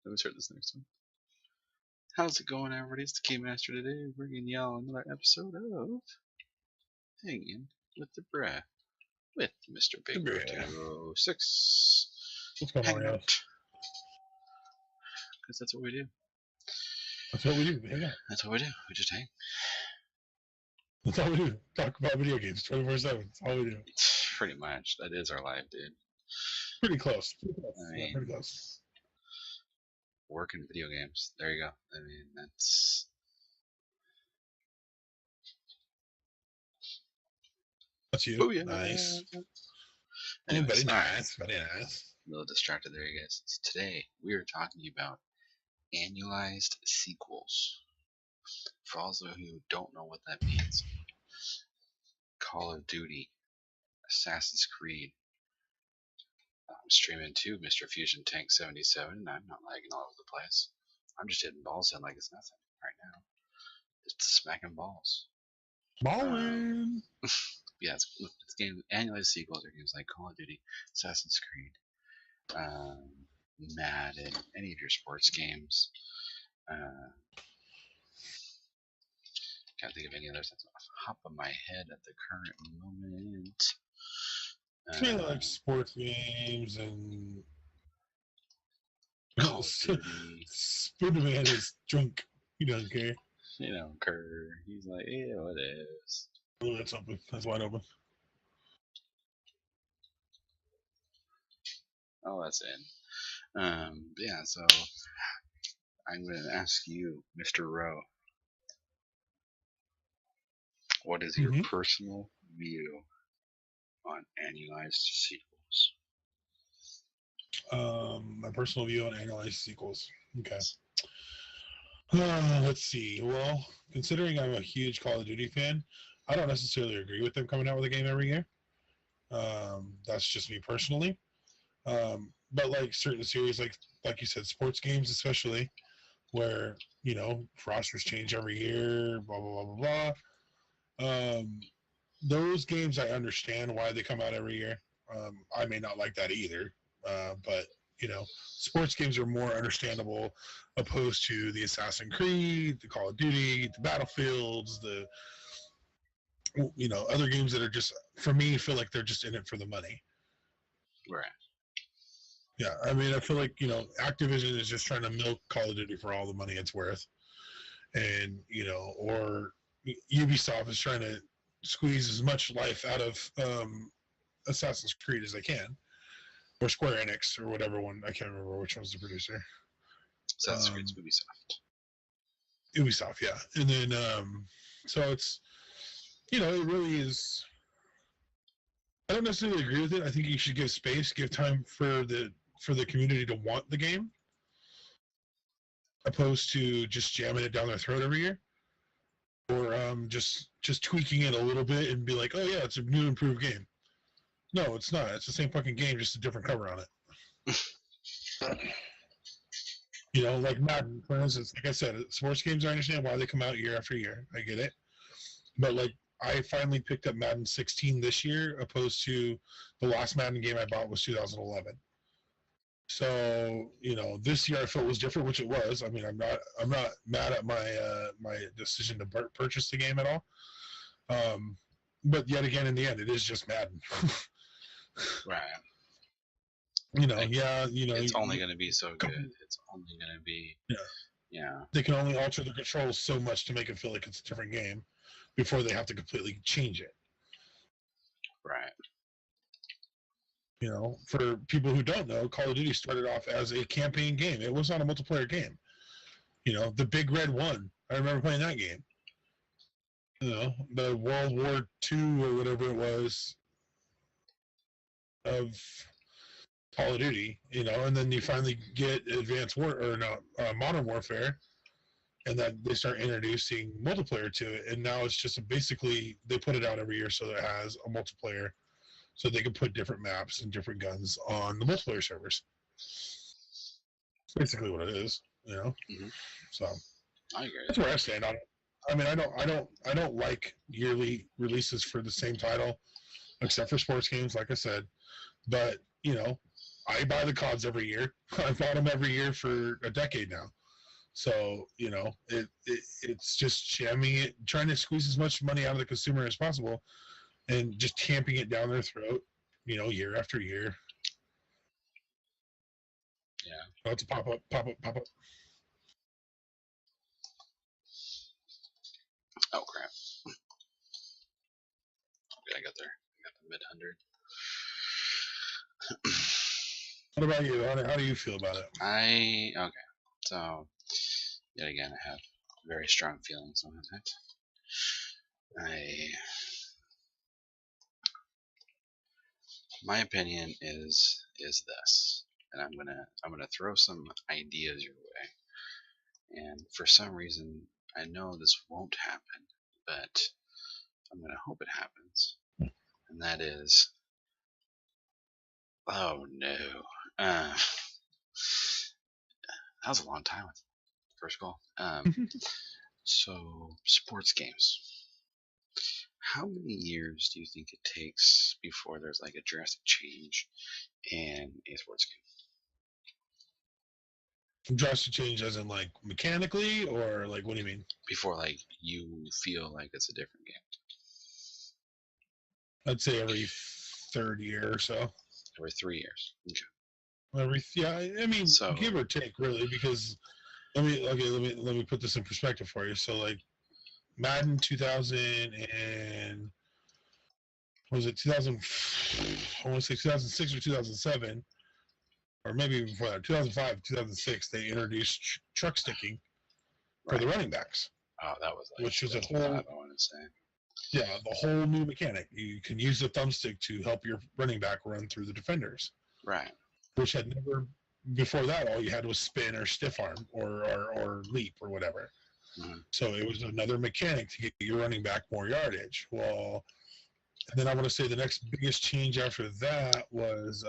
Let me start this next one. How's it going, everybody? It's the Keymaster today, bringing y'all another episode of Hanging with the Breath with Mr. Bigro 206. What's going on, out. Because that's what we do. That's what we do. Hang out. That's what we do. We just hang. That's all we do. Talk about video games 24/7. That's all we do. Pretty much. That is our life, dude. Pretty close. I mean, pretty close. Working video games. There you go. I mean, that's. That's you. Booyah. Nice. Anyways, very nice. Very nice. A little distracted there, you guys. So today we are talking about annualized sequels. For all of you who don't know what that means, Call of Duty, Assassin's Creed. I'm streaming to Mr. Fusion Tank 77, and I'm not lagging all over the place. I'm just hitting balls in like it's nothing right now. Just smacking balls. Ballin'. Yeah, it's game annualized sequels are games like Call of Duty, Assassin's Creed, Madden, any of your sports games. Can't think of any others that's off the top of my head at the current moment. Kind of like sports games and Call of Duty. Spooderman is drunk. He doesn't care. You know, Kerr. He's like, yeah, what is? Oh, that's open. That's wide open. Oh, that's in. Yeah, so I'm going to ask you, Mr. Rowe, what is your personal view on annualized sequels? My personal view on annualized sequels. Okay. Let's see. Well, considering I'm a huge Call of Duty fan, I don't necessarily agree with them coming out with a game every year. That's just me personally. But like certain series, like you said, sports games especially, where rosters change every year, blah blah blah blah blah. Those games I understand why they come out every year. I may not like that either, but sports games are more understandable opposed to the Assassin's Creed, the Call of Duty, the Battlefields, the other games that are just, for me, feel like they're just in it for the money. Right. Yeah, I mean, I feel like, Activision is just trying to milk Call of Duty for all the money it's worth. And, or Ubisoft is trying to squeeze as much life out of Assassin's Creed as they can. Or Square Enix, or whatever one. I can't remember which one's the producer. Assassin's Creed's Ubisoft. Ubisoft, yeah. And then, so it's, it really is. I don't necessarily agree with it. I think you should give space, give time for the community to want the game, opposed to just jamming it down their throat every year, or just tweaking it a little bit and be like, oh yeah, it's a new improved game. No, it's not. It's the same fucking game, just a different cover on it. Like Madden, for instance. Like I said, sports games, I understand why they come out year after year. I get it. But like, I finally picked up Madden 16 this year, opposed to the last Madden game I bought was 2011. So this year I felt was different, which it was. I mean, I'm not mad at my decision to purchase the game at all. But yet again, in the end, it is just Madden. Right. It's only going to be so good. It's only going to be. Yeah. They can only alter the controls so much to make it feel like it's a different game before they have to completely change it. Right. For people who don't know, Call of Duty started off as a campaign game. It was not a multiplayer game. The Big Red 1. I remember playing that game. The World War II or whatever it was of Call of Duty, and then you finally get Modern Warfare, and then they start introducing multiplayer to it, and now it's just basically they put it out every year so that it has a multiplayer, so they can put different maps and different guns on the multiplayer servers. That's basically what it is, So I agree. That's where I stand on it. I mean, I don't like yearly releases for the same title, except for sports games, like I said. But I buy the CODs every year. I've bought them every year for a decade now. So, it's just jamming it, trying to squeeze as much money out of the consumer as possible and just tamping it down their throat, year after year. Yeah. Oh, it's a pop up, pop up, pop up. Oh crap. Okay, I got there. I got the mid-100. What about you? How do you feel about it? Okay. So, yet again, I have very strong feelings on it. My opinion is this, and I'm gonna throw some ideas your way. And for some reason, I know this won't happen, but I'm gonna hope it happens. And that is, oh no, that was a long time. First goal. So sports games. How many years do you think it takes before there's like a drastic change in a sports game? Drastic change as in like mechanically, or like what do you mean? Before like you feel like it's a different game. I'd say every third year or so. Every 3 years. Okay. I mean, So, give or take, really, because let me put this in perspective for you. So, like, Madden 2000 and was it 2000? I want to say 2006 or 2007, or maybe even before that, 2005, 2006. They introduced truck sticking for the running backs. Oh, that was like, which was a whole. I want to say. Yeah, the whole new mechanic. You can use the thumbstick to help your running back run through the defenders. Right. Which had never, before that, all you had was spin or stiff arm or leap or whatever. Mm-hmm. So it was another mechanic to get your running back more yardage. Well, and then I want to say the next biggest change after that was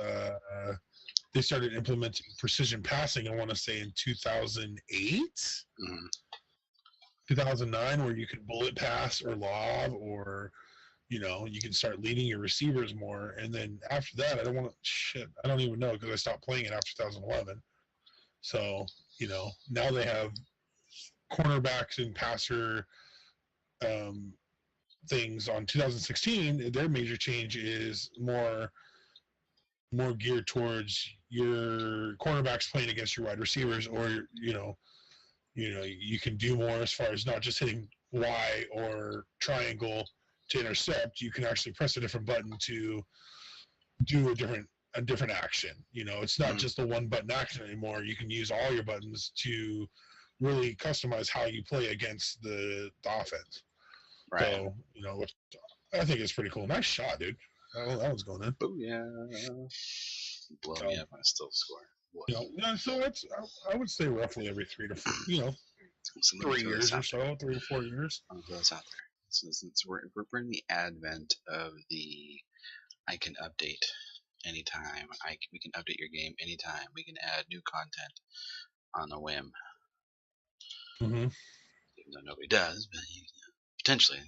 they started implementing precision passing, I want to say in 2008. Mm-hmm. 2009, where you could bullet pass or lob, or you can start leading your receivers more. And then after that, I don't even know, because I stopped playing it after 2011. So now they have cornerbacks and passer things on 2016. Their major change is more geared towards your cornerbacks playing against your wide receivers, or you can do more as far as not just hitting Y or triangle to intercept. You can actually press a different button to do a different action. It's not just a one button action anymore. You can use all your buttons to really customize how you play against the offense. Right. So, which I think it's pretty cool. Nice shot, dude. That was going in. Booyah. Blow me up and I still score. So it's, I would say roughly every 3 to 4, 3 years or so, 3 to 4 years. I'll throw this out there. Since we're in the advent of the I can update anytime, we can update your game anytime, we can add new content on a whim. Mm-hmm. Even though nobody does, but potentially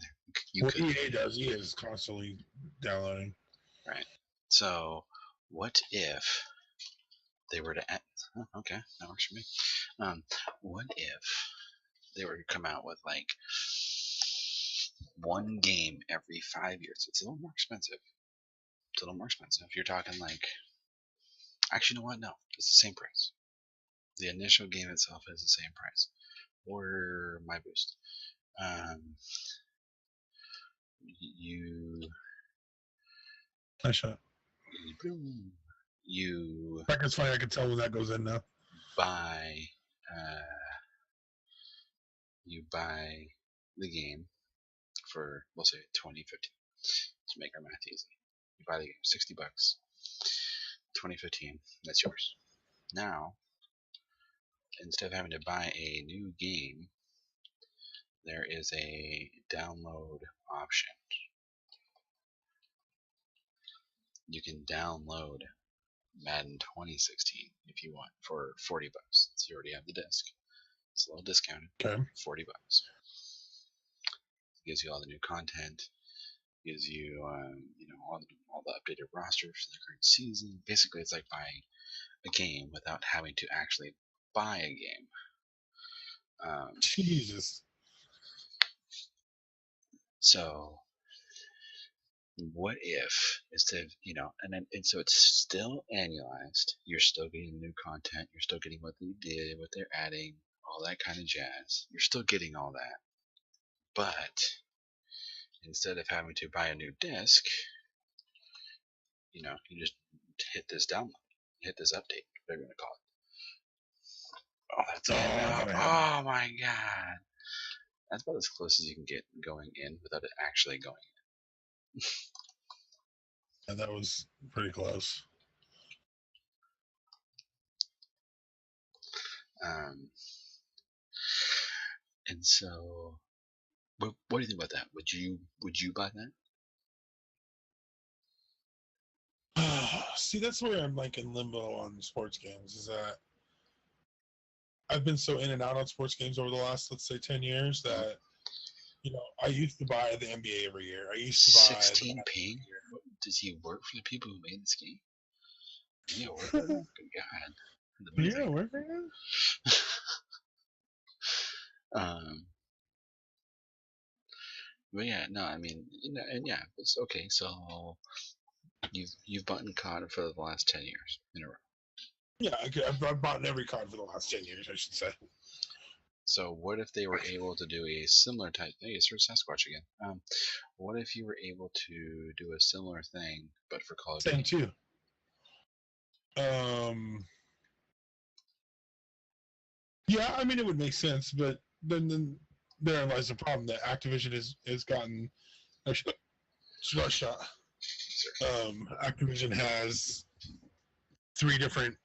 you could. EA does. EA is constantly downloading. Right. So, what if they were to add? Oh, okay, that works for me. What if they were to come out with like one game every 5 years? It's a little more expensive. You're talking like, actually, you know what? No, it's the same price. The initial game itself is the same price. Or my boost. Nice shot. Record's funny. I can tell when that goes in now. You buy the game for, we'll say, $20.50 to make our math easy. You buy the game, $60, $20.15. That's yours. Now, instead of having to buy a new game, there is a download option. You can download Madden 2016 if you want for $40. So you already have the disc. It's a little discounted. Okay. $40. It gives you all the new content. gives you all the updated rosters for the current season. Basically, it's like buying a game without having to actually buy a game. Jesus. So what if instead of and so it's still annualized. You're still getting new content. You're still getting what they did, what they're adding, all that kind of jazz. You're still getting all that, but instead of having to buy a new disc, you just hit this download, hit this update. They're gonna call it. Oh, that's oh my god, that's about as close as you can get going in without it actually going And that was pretty close. And so, what do you think about that? Would you buy that? See, that's where I'm like in limbo on sports games. Is that I've been so in and out on sports games over the last, let's say, 10 years that I used to buy the NBA every year. I used to buy 16 ping? Does he work for the people who made this game? Yeah, work for them? Good God. Yeah, work for them? But yeah, no, I mean, and yeah, it's okay. So you've bought COD for the last 10 years in a row. Yeah, I've bought every COD for the last 10 years, I should say. So what if they were able to do a similar type thing? It's for Sasquatch again. What if you were able to do a similar thing, but for Call of Duty? Same too. Yeah, I mean it would make sense, but then therein lies the problem that Activision has gotten. Shot. Activision has 3 different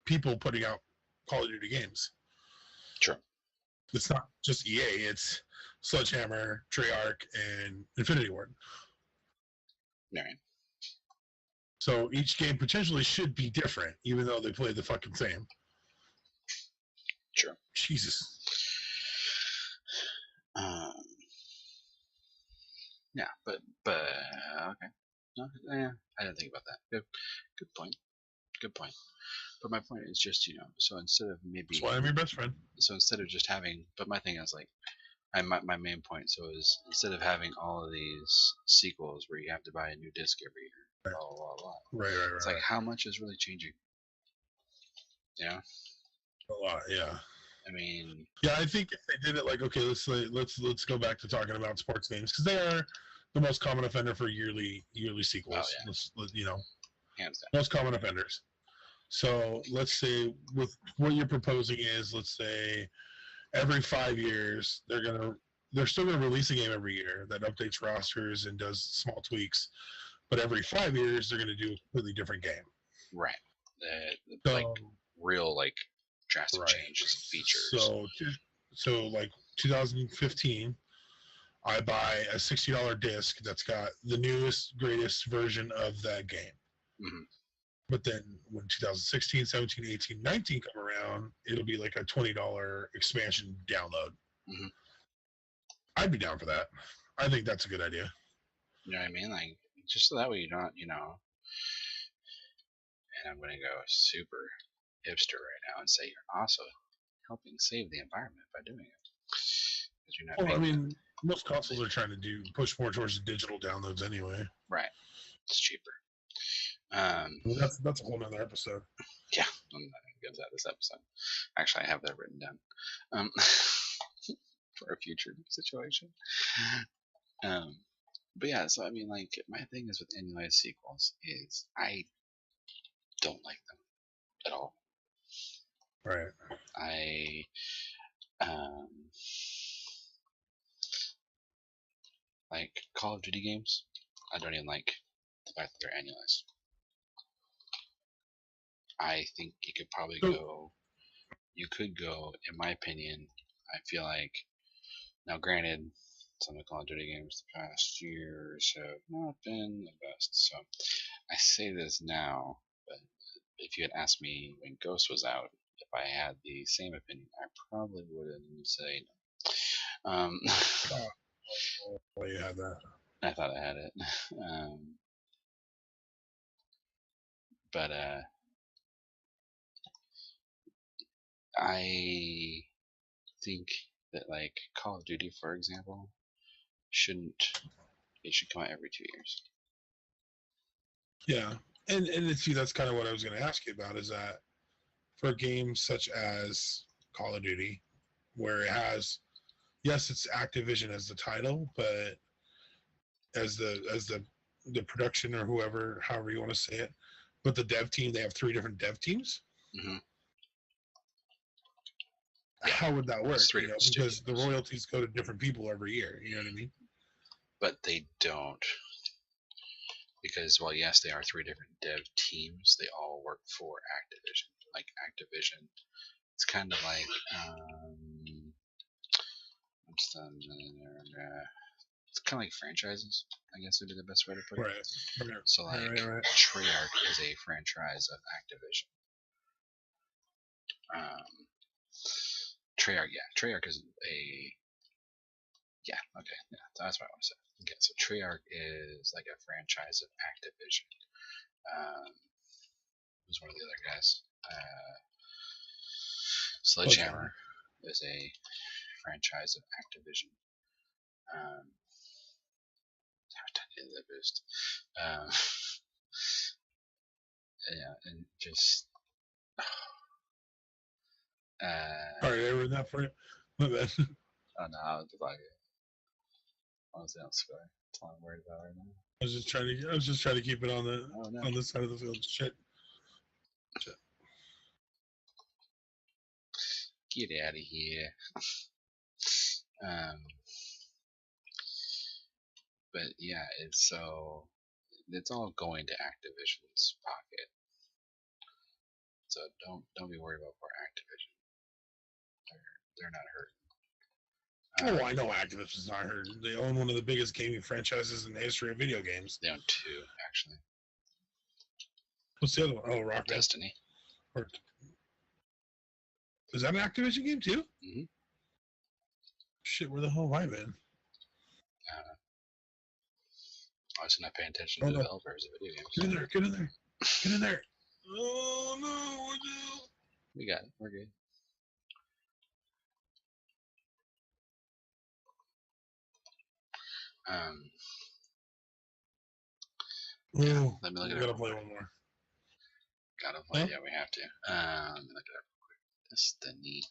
people putting out Call of Duty games. Sure. It's not just EA; it's Sledgehammer, Treyarch, and Infinity Ward. Right. So each game potentially should be different, even though they play the fucking same. Sure. Jesus. Yeah, but okay. No, yeah, I didn't think about that. Good point. Good point. But my point is just so instead of maybe. That's why I'm your best friend. So instead of just having, but my thing is like, my main point. So is instead of having all of these sequels where you have to buy a new disc every year, right. blah blah blah. Right. It's like how much is really changing? A lot, yeah. I mean, yeah, I think if they did it like, okay, let's go back to talking about sports games because they are the most common offender for yearly sequels. Oh, yeah. Hands down. Most common offenders. So let's say with what you're proposing is, let's say every 5 years they're still gonna release a game every year that updates rosters and does small tweaks, but every 5 years they're gonna do a completely different game. Right. Like real drastic changes and features. So like 2015, I buy a $60 disc that's got the newest, greatest version of that game. Mm-hmm. But then when 2016, 17, 18, 19 come around, it'll be like a $20 expansion download. Mm-hmm. I'd be down for that. I think that's a good idea. You know what I mean? Like, just so that way you don't, and I'm going to go super hipster right now and say you're also helping save the environment by doing it. Because you're not. Well, I mean, most consoles are trying to push more towards digital downloads anyway. Right. It's cheaper. That's a whole nother episode. Yeah, I'm not going to get that this episode. Actually, I have that written down for a future situation. But yeah, so I mean, like, my thing is with annualized sequels is I don't like them at all. Right. I like Call of Duty games. I don't even like the fact that they're annualized. I think you could probably go. You could go, in my opinion. I feel like now, granted, some of the Call of Duty games the past years have not been the best. So I say this now, but if you had asked me when Ghost was out, if I had the same opinion, I probably wouldn't say no. Well, you had that. I thought I had it. But I think that like Call of Duty, for example, it should come out every 2 years. Yeah, and see, that's kind of what I was going to ask you about. Is that for games such as Call of Duty, where it has, yes, it's Activision as the title, but as the production or whoever, however you want to say it, but the dev team, they have 3 different dev teams. Mm-hmm. Yeah. How would that work? You know, because studios. the royalties go to different people every year. You know what I mean? But they don't, because while yes, they are 3 different dev teams, they all work for Activision. Like Activision, it's kind of like what's the it's kind of like franchises, I guess would be the best way to put it. Right. So like Treyarch is a franchise of Activision. Treyarch is that's what I want to say. Okay, so Treyarch is like a franchise of Activision. Who's one of the other guys? Sledgehammer is a franchise of Activision. The boost. Yeah, and just. All right, I read that for you. My bad. Oh no, I was like, honestly, don't swear. That's all I'm worried about right now. I was just trying to keep it on the on this side of the field. Shit. Get out of here. But yeah, it's all going to Activision's pocket. So don't be worried about poor Activision. They're not hurting. Oh, I know Activision's not hurting. They own one of the biggest gaming franchises in the history of video games. They own 2, actually. What's the other one? Oh, Rocket. Destiny. Is that an Activision game too? Mm-hmm. Shit, where the hell have I been? I was not paying attention to developers of video games. Get in there! Get in there! Get in there! Oh no! We got it. We're good. Let me look it up. Gotta play one more. Gotta play. Huh? Yeah, we have to. Let me look it up real quick. Destiny.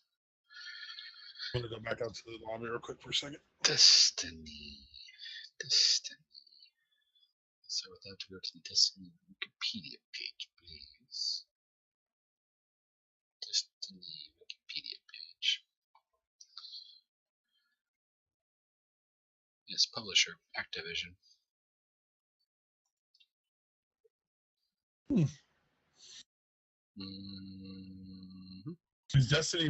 I'm gonna go back out to the lobby real quick for a second. Destiny. So we'll have to go to the Destiny Wikipedia page, please. Destiny Wikipedia page. Yes, publisher, Activision. Mm-hmm. Is Destiny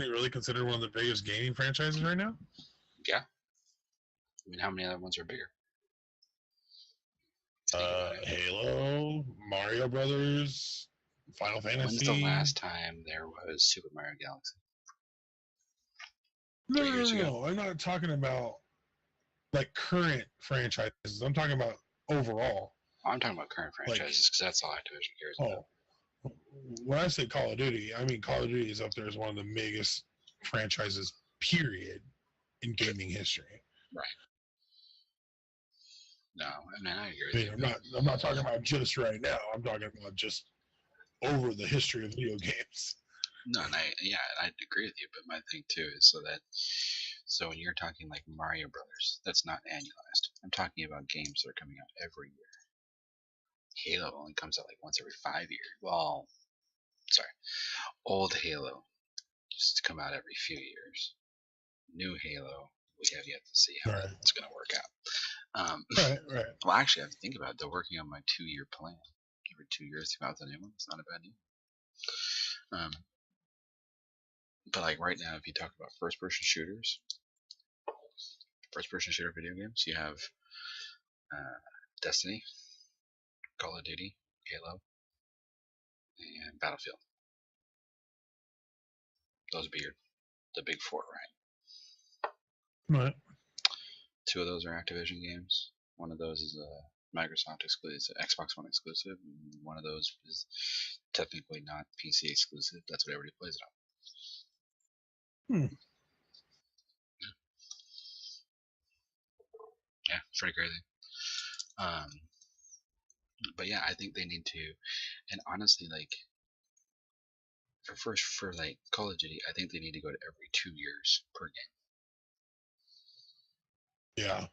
really considered one of the biggest gaming franchises right now? Yeah. I mean, how many other ones are bigger? Halo, Mario Brothers, Final Fantasy. When's the last time there was Super Mario Galaxy? No. I'm not talking about like current franchises. I'm talking about overall. I'm talking about current franchises because that's all Activision cares about. When I say Call of Duty, I mean Call of Duty is up there as one of the biggest franchises, period, in gaming history. Right. No, I mean I agree. I'm not talking about just right now. I'm talking about just over the history of video games. No, and I'd agree with you. But my thing too is so when you're talking like Mario Brothers, that's not annualized. I'm talking about games that are coming out every year. Halo only comes out like once every 5 years. Well, sorry, old Halo used to come out every few years. New Halo, we have yet to see how it's going to work out. Right. Well, actually, I have to think about it. They're working on my 2-year plan. Every 2 years, come out with a new one. It's not a bad deal. But like right now, if you talk about first-person shooter video games, you have Destiny, Call of Duty, Halo, and Battlefield. Those would be the big 4, right? Right. Two of those are Activision games. One of those is a Microsoft exclusive, Xbox One exclusive. And one of those is technically not PC exclusive. That's what everybody plays it on. Hmm. Yeah, it's pretty crazy. But yeah, I think they need to, and honestly, like for like Call of Duty, I think they need to go to every 2 years per game. Yeah.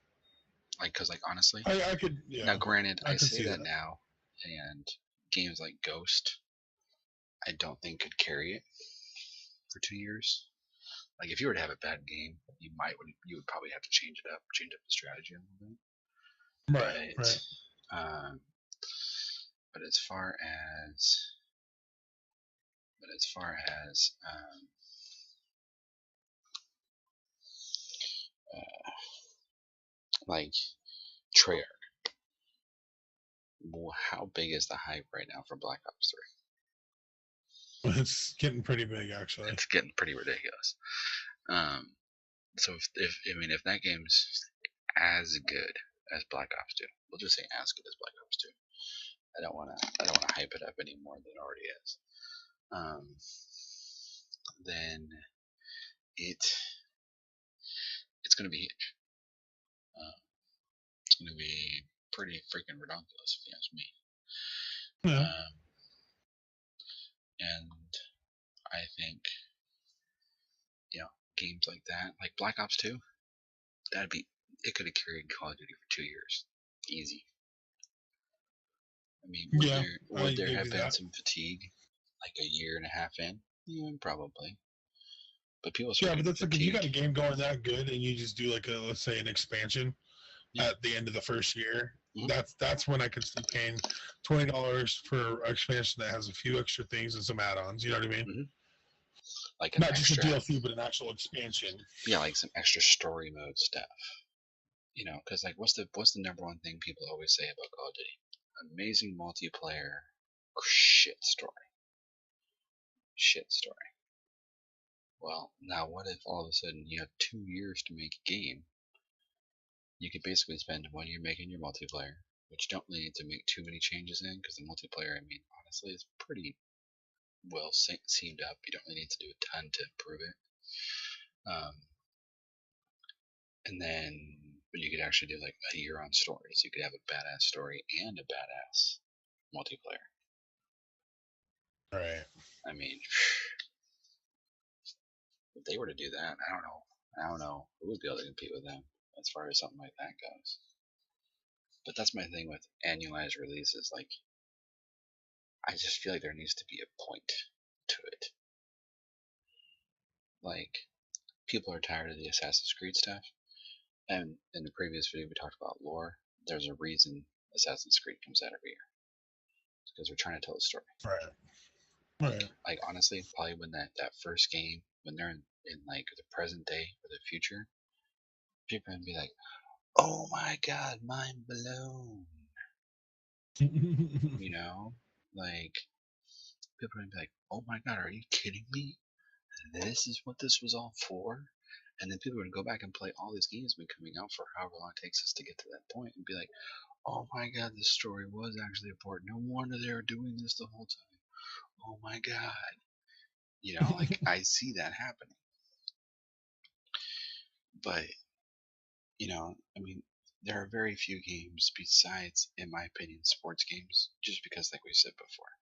Like, cause like honestly, I could, yeah. now granted, I I could say see that that. now, and games like Ghost, I don't think could carry it for 2 years. Like if you were to have a bad game, you would probably have to change the strategy a little bit. Right. Right. Um, but as far as uh, like Treyarch, how big is the hype right now for Black Ops 3? It's getting pretty big, actually. It's getting pretty ridiculous. So if that game's as good as Black Ops 2, we'll just say as good as Black Ops 2. I don't wanna hype it up any more than it already is. Then it's gonna be huge. It's gonna be pretty freaking ridiculous if you ask me. Yeah. And I think games like that, like Black Ops 2, it could have carried Call of Duty for 2 years, easy. I mean, would there have been some fatigue, like a year and a half in? Yeah, probably. But people Yeah, but that's fatigued. like if you got a game going that good and you just do like let's say an expansion at the end of the first year, that's when I could see paying $20 for an expansion that has a few extra things and some add-ons. You know what I mean? Like not just a DLC, but an actual expansion. Yeah, like some extra story mode stuff. Because like what's the number one thing people always say about Call of Duty? Amazing multiplayer, shit story. Shit story. Well, now what if all of a sudden you have 2 years to make a game? You could basically spend 1 year making your multiplayer, which don't really need to make too many changes in, because the multiplayer, I mean, honestly, is pretty well seamed up. You don't really need to do a ton to improve it. And then, but you could actually do like a year on stories. You could have a badass story and a badass multiplayer. Right. I mean, if they were to do that, I don't know who would be able to compete with them as far as something like that goes. But that's my thing with annualized releases. Like, I just feel like there needs to be a point to it. Like, people are tired of the Assassin's Creed stuff. And in the previous video, we talked about lore. There's a reason Assassin's Creed comes out every year. It's because we're trying to tell a story. Right. Like honestly, probably when that first game, when they're in like the present day or the future, people are gonna be like, "Oh my god, mind blown!" Like people are gonna be like, "Oh my god, are you kidding me? This is what this was all for?" And then people are gonna go back and play all these games been coming out for however long it takes us to get to that point, and be like, "Oh my god, this story was actually important. No wonder they were doing this the whole time. Oh my god." Like I see that happening. But, I mean, there are very few games besides, in my opinion, sports games, just because, like we said before,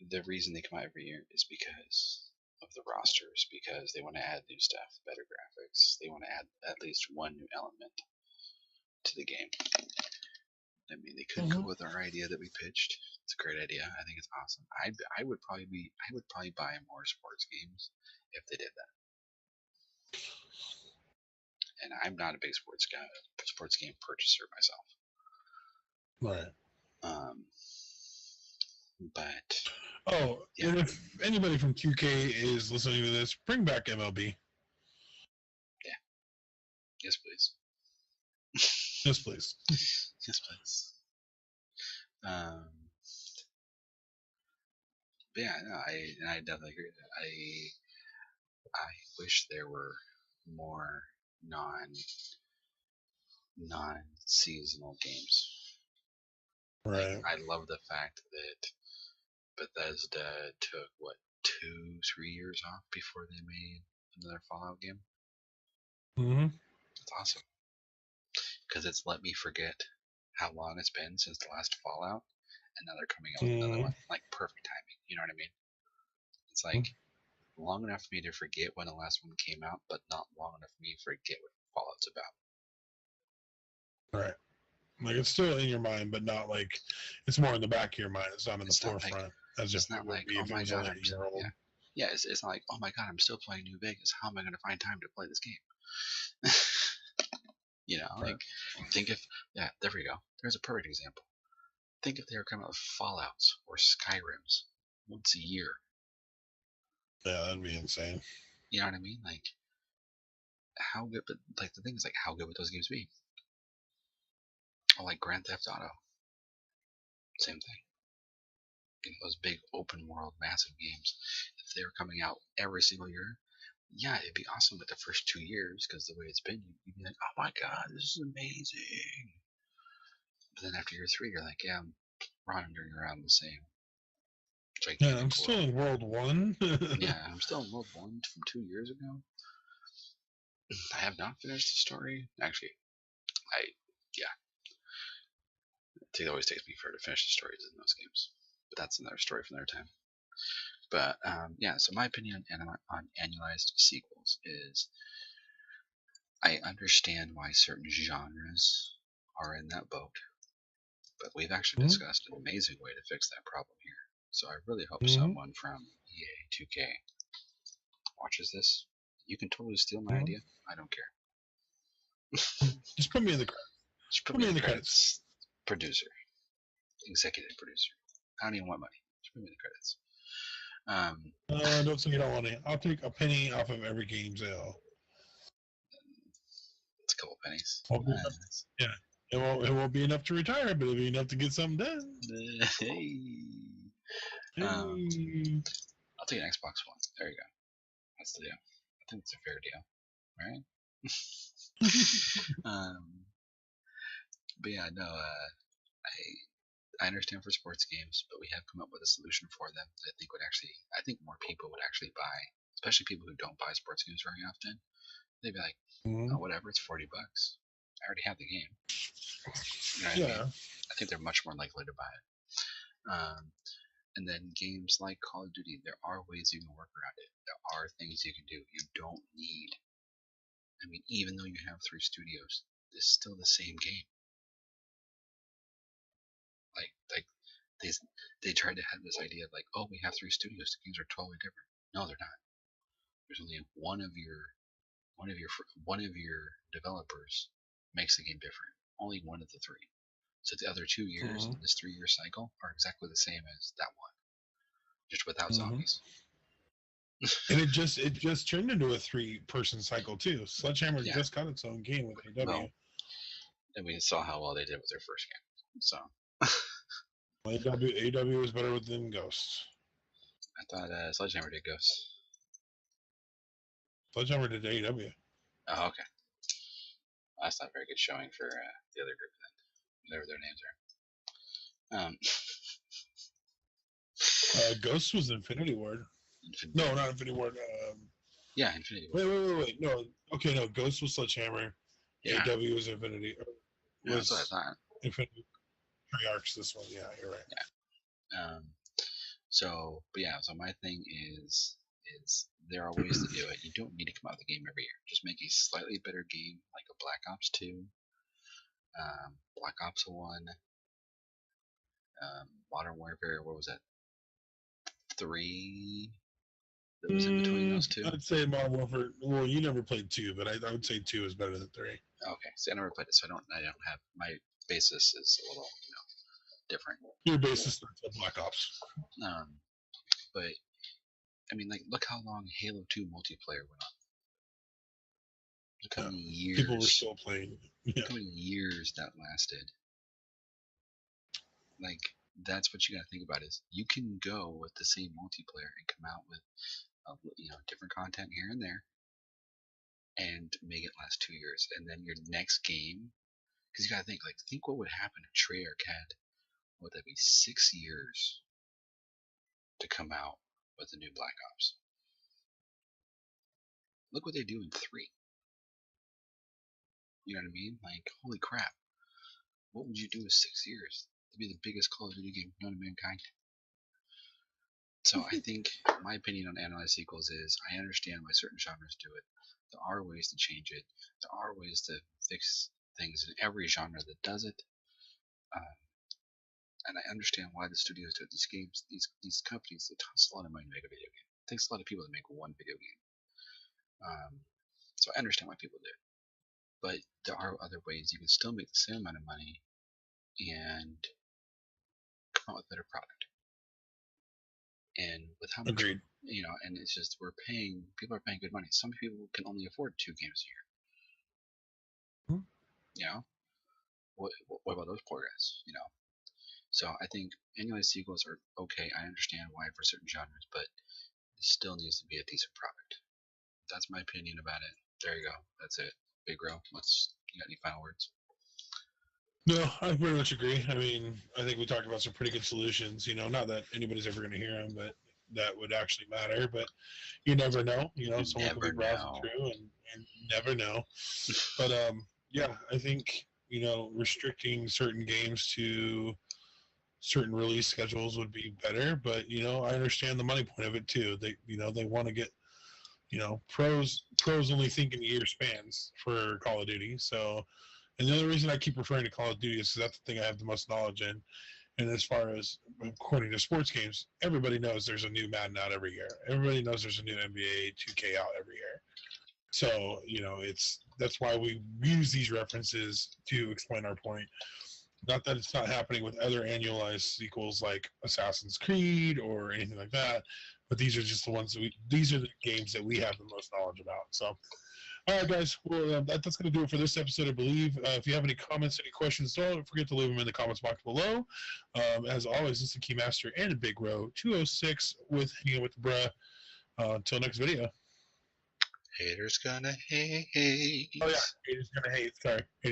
the reason they come out every year is because of the rosters, because they want to add new stuff, better graphics. They want to add at least one new element to the game. I mean, they could go with our idea that we pitched. It's a great idea. I think it's awesome. I would probably buy more sports games if they did that. And I'm not a big sports game purchaser myself. Right. But and if anybody from 2K is listening to this, bring back MLB. Yeah. Yes, please. Yes, please. Yes, please. But yeah, no, I definitely agree with that. I wish there were more non-seasonal games. Like, Right. I love the fact that Bethesda took, what, 2-3 years off before they made another Fallout game. Mm-hmm. That's awesome. Because it's let me forget how long it's been since the last Fallout, and now they're coming out with another one. Like, perfect timing. You know what I mean? It's like long enough for me to forget when the last one came out, but not long enough for me to forget what Fallout's about. Right. Like, it's still in your mind, but not like it's more in the back of your mind. It's not in the forefront as if it would be if it was only a year old. Yeah, it's not like, oh my god, I'm still playing New Vegas. How am I going to find time to play this game? You know, Right. like, think if, yeah, there we go. There's a perfect example. Think if they were coming out with Fallouts or Skyrims once a year. Yeah, that'd be insane. You know what I mean? Like, how good, but like, the thing is, like, how good would those games be? Or like Grand Theft Auto. Same thing. You know, those big open world, massive games. If they were coming out every single year, yeah, it'd be awesome like the first 2 years, because the way it's been, you'd be like, oh my god, this is amazing. But then after year 3, you're like, yeah, I'm wandering around the same gigantic Yeah, I'm still in World 1. Yeah, I'm still in World 1 from 2 years ago. I have not finished the story. Actually, yeah. It always takes me forever to finish the stories in those games. But that's another story for another time. But, yeah, so my opinion on annualized sequels is I understand why certain genres are in that boat, but we've actually discussed an amazing way to fix that problem here. So I really hope someone from EA 2K watches this. You can totally steal my idea. I don't care. Just put me in the credits. Just put me in the credits. Producer. Executive producer. I don't even want money. Just put me in the credits. Don't say you don't want it. I'll take a penny off of every game sale. It's a couple pennies. Yeah. It won't be enough to retire, but it'll be enough to get something done. Hey. Hey. I'll take an Xbox One. There you go. That's the deal. I think it's a fair deal, right? But yeah, no. I understand for sports games, but we have come up with a solution for them that I think more people would actually buy, especially people who don't buy sports games very often. They'd be like, oh, whatever, it's $40. I already have the game. You know what I mean? I think they're much more likely to buy it. And then games like Call of Duty, there are ways you can work around it. There are things you can do. You don't need, I mean, even though you have 3 studios, it's still the same game. Like they tried to have this idea of like, oh, we have 3 studios, the games are totally different. No, they're not. There's only one of your developers makes the game different. Only one of the 3. So the other 2 years in this 3-year cycle are exactly the same as that one, just without zombies. And it just turned into a 3-person cycle too. Sledgehammer just got its own game with AW. Well, and we saw how well they did with their first game. So AW was better than Ghosts. I thought Sledgehammer did Ghosts. Sledgehammer did AW. Oh, okay. Well, that's not a very good showing for the other group then, whatever their names are. Ghosts was Infinity Ward. No, not Infinity Ward. Yeah, Infinity Ward. Wait. No, okay, no. Ghost was Sledgehammer. Yeah. AW was Infinity. Yeah, that's what I thought. Infinity Treyarch's this one. Yeah, you're right. Yeah. So my thing is there are ways to do it. You don't need to come out with a game every year. Just make a slightly better game, like a Black Ops 2, Black Ops 1, Modern Warfare. What was that? 3. That was in between those 2. I'd say Modern Warfare. Well, you never played 2, but I would say 2 is better than 3. Okay, see, I never played it, so I don't have my basis is a little different. Your basis starts at Black Ops. But I mean, like, look how long Halo 2 multiplayer went on. Look how many years people were still playing. Look how many years that lasted. Like, that's what you gotta think about is you can go with the same multiplayer and come out with different content here and there, and make it last 2 years, and then your next game, because you gotta think what would happen if Treyarch had, what would that be, 6 years to come out with the new Black Ops. Look what they do in 3. You know what I mean? Like, holy crap. What would you do with 6 years? It'd be the biggest Call of Duty game known to mankind. So I think my opinion on analyzed sequels is I understand why certain genres do it. There are ways to change it. There are ways to fix things in every genre that does it. Um, and I understand why the studios do it. These games, these companies, it costs a lot of money to make a video game. It takes a lot of people to make one video game. So I understand why people do it. But there are other ways you can still make the same amount of money and come out with a better product. And with how much, Agreed. And it's just people are paying good money. Some people can only afford 2 games a year. What about those poor guys? So I think annualized sequels are okay. I understand why for certain genres, but it still needs to be a decent product. That's my opinion about it. There you go. That's it. Bigro, you got any final words? No, I very much agree. I mean, I think we talked about some pretty good solutions. Not that anybody's ever going to hear them, but that would actually matter. But you never know. Someone could be browsing through and never know. But yeah, I think restricting certain games to certain release schedules would be better. But I understand the money point of it too. They want to get pros only think in year spans for Call of Duty. So. And the only reason I keep referring to Call of Duty is because that's the thing I have the most knowledge in. And as far as according to sports games, everybody knows there's a new Madden out every year. Everybody knows there's a new NBA 2K out every year. So that's why we use these references to explain our point. Not that it's not happening with other annualized sequels like Assassin's Creed or anything like that, but these are just the ones these are the games that we have the most knowledge about. So. All right, guys. Well, that's going to do it for this episode, I believe. If you have any comments, any questions, don't forget to leave them in the comments box below. As always, this is the Keymaster and a Bigro 206 with Hanging with the Bruh. Until next video. Haters gonna hate. Oh, yeah. Haters gonna hate. Sorry. Haters